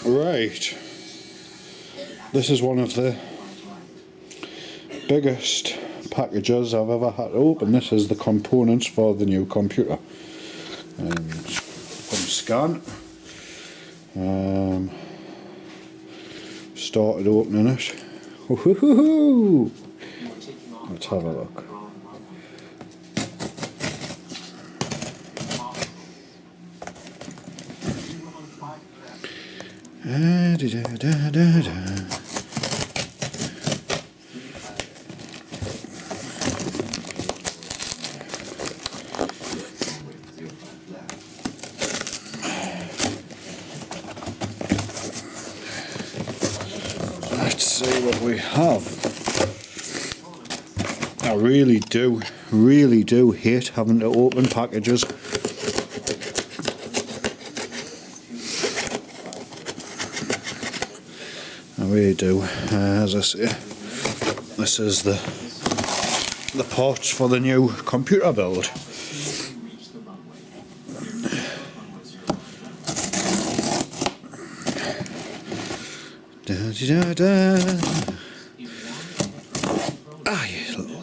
Right, this is one of the biggest packages I've ever had to open. This is the components for the new computer. And scan. Started opening it. Let's have a look. Let's see what we have. I really do hate having to open packages. I really do. As I say, this is the parts for the new computer build. Ah, you little.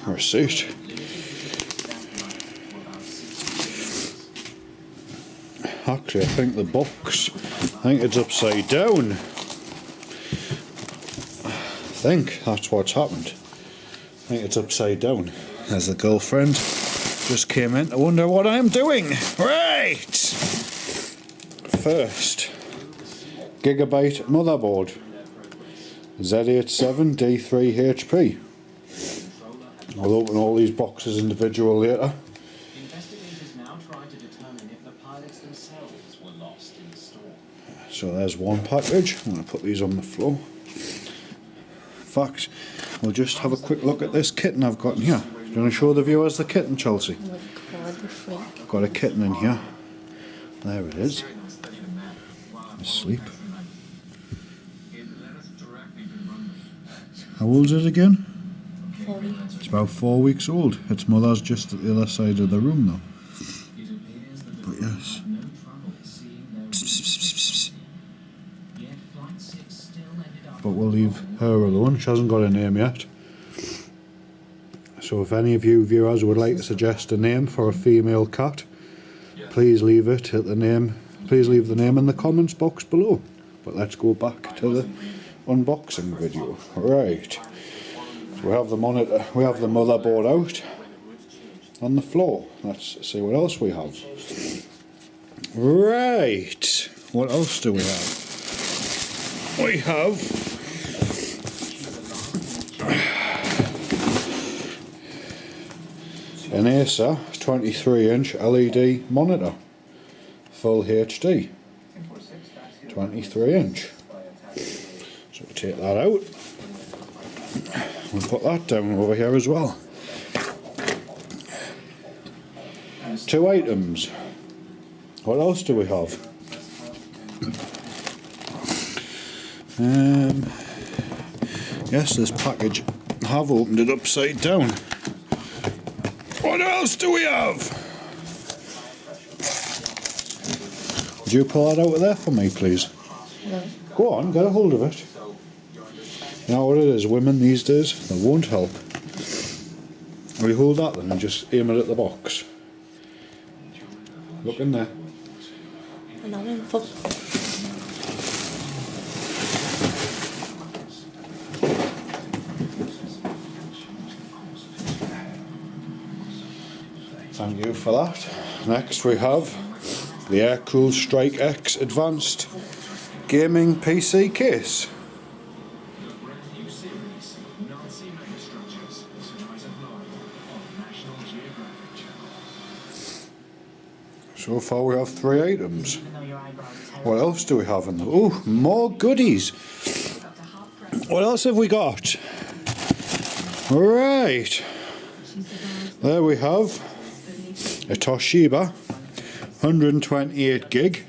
Receipt. Actually, I think the box, it's upside down. I think that's what's happened. I think it's upside down. There's the girlfriend. Just came in to wonder what I'm doing. Right! First, Gigabyte motherboard. Z87 D3 HP. I'll open all these boxes individually later. Investigators now try to determine if the pilots themselves were lost in the storm. So there's one package. I'm going to put these on the floor. In fact, we'll just have a quick look at this kitten I've got in here. Do you want to show the viewers the kitten, Chelsea? I've got a kitten in here. There it is. Asleep. How old is it again? 4 weeks. It's about 4 weeks old. Its mother's just at the other side of the room though. But yes. Psst, psst, psst, psst, psst. But we'll leave her alone. She hasn't got a name yet. So if any of you viewers would like to suggest a name for a female cat, please leave it at the name. Please leave the name in the comments box below. But let's go back to the unboxing video. Right. So we have the monitor. We have the motherboard out on the floor. Let's see what else we have. Right. What else do we have? We have an Acer 23-inch LED monitor, full HD, 23-inch. So we'll take that out. We'll put that down over here as well. 2 items. What else do we have? Yes, this package. I have opened it upside down. What else do we have? Would you pull that out of there for me, please? No. Go on, get a hold of it. You know what it is, women these days, they won't help. Will you hold that then and just aim it at the box? Look in there. Thank you for that. Next we have the Air-Cooled Strike X Advanced Gaming PC case. So far we have 3 items. What else do we have in there? Oh, more goodies. What else have we got? Right. There we have a Toshiba 128 gig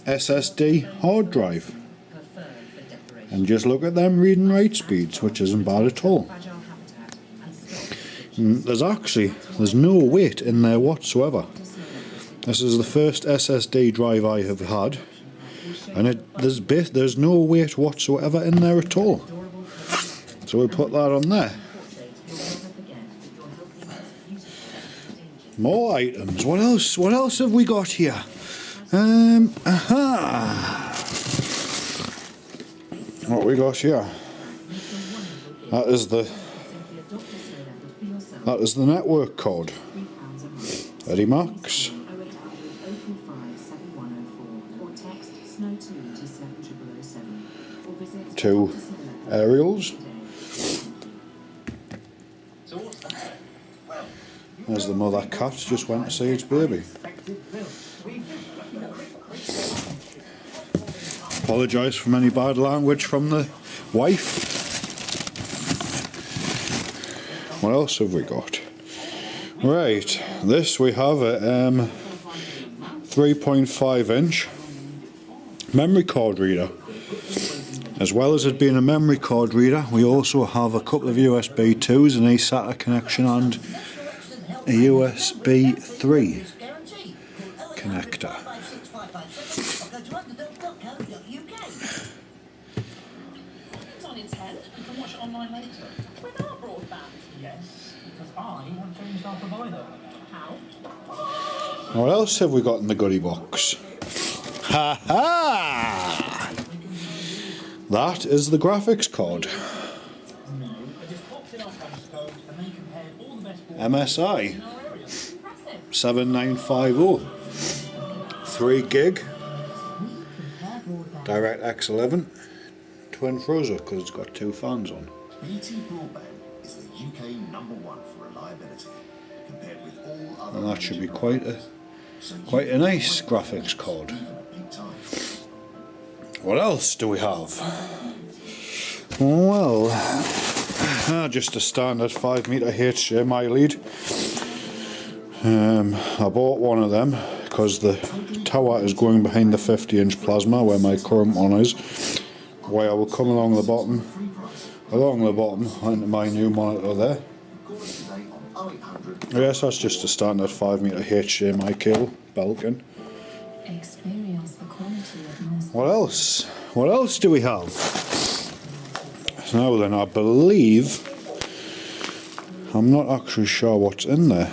SSD hard drive. And just look at them reading write speeds, which isn't bad at all. There's no weight in there whatsoever. This is the first SSD drive I have had, and there's no weight whatsoever in there at all. So we put that on there. More items. What else? What else have we got here? What we got here? That is the network code. Eddie Max. Two aerials. There's the mother cat, just went to see its baby. Apologise for any bad language from the wife. What else have we got? Right, this we have a 3.5 inch memory card reader. As well as it being a memory card reader, we also have a couple of USB 2s, an eSATA connection and a USB 3 connector. It's on its head. You can watch it online later. With our broadband? Yes, because I want to change our provider. How? What else have we got in the goodie box? Ha ha! That is the graphics card. MSI 7950, 3 gig, DirectX 11, twin Frozer because it's got 2 fans on. BT Broadband is the UK #1 for reliability, compared with all other. And that should be quite a nice graphics card. What else do we have? Well, just a standard 5-meter HDMI lead. I bought one of them because the tower is going behind the 50-inch plasma where my current one is. Where I will come along the bottom onto my new monitor there. Yes, that's just a standard 5-meter HDMI cable, Belkin. Experience the quality of music. What else? What else do we have? Now then, I believe, I'm not actually sure what's in there.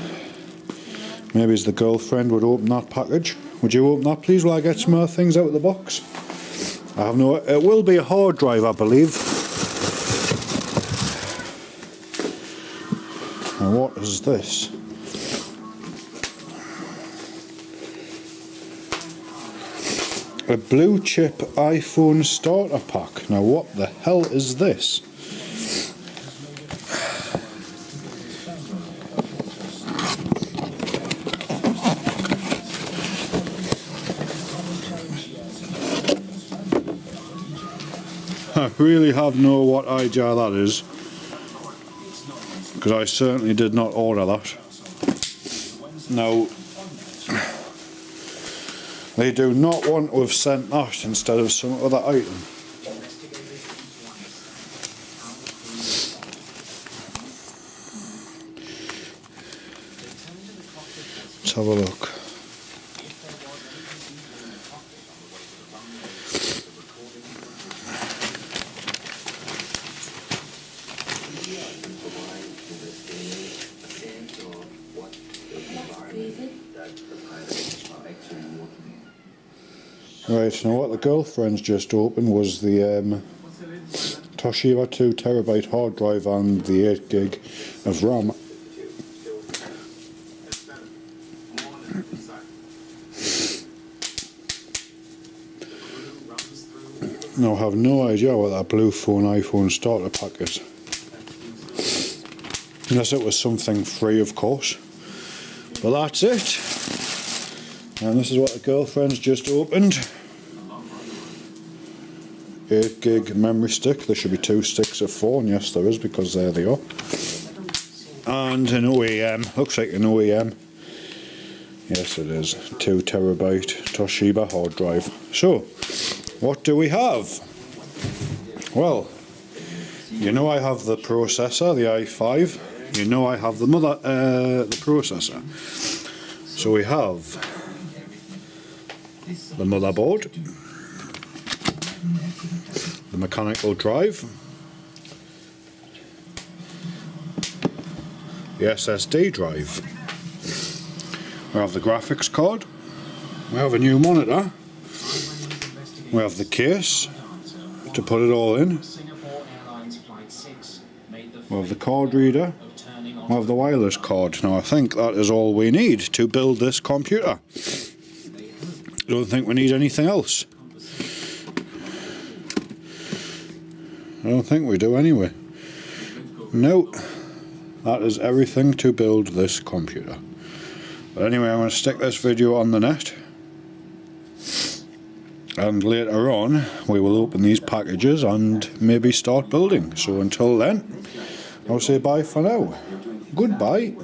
Maybe the girlfriend would open that package. Would you open that please while I get some more things out of the box? I have no, it will be a hard drive I believe. Now what is this? A blue chip iPhone starter pack. Now what the hell is this? I really have no what idea that is, because I certainly did not order that. Now, they do not want to have sent that instead of some other item. Let's have a look. Right, now what the girlfriend's just opened was the Toshiba 2TB hard drive and the 8 gig of RAM. Now I have no idea what that blue phone iPhone starter pack is. Unless it was something free, of course. But that's it. And this is what the girlfriend's just opened. 8 gig memory stick. There should be 2 sticks of 4, and yes there is, because there they are. And an OEM. Looks like an OEM. Yes it is. 2TB Toshiba hard drive. So, what do we have? Well, you know I have the processor, the i5. You know I have the processor. So we have the motherboard, the mechanical drive, the SSD drive. We have the graphics card. We have a new monitor. We have the case to put it all in. Singapore Airlines Flight 6 made the We have the card reader. of turning on We have the wireless card. Now I think that is all we need to build this computer. I don't think we need anything else. I don't think we do anyway. No, that is everything to build this computer. But anyway, I'm going to stick this video on the net. And later on, we will open these packages and maybe start building. So until then, I'll say bye for now. Goodbye.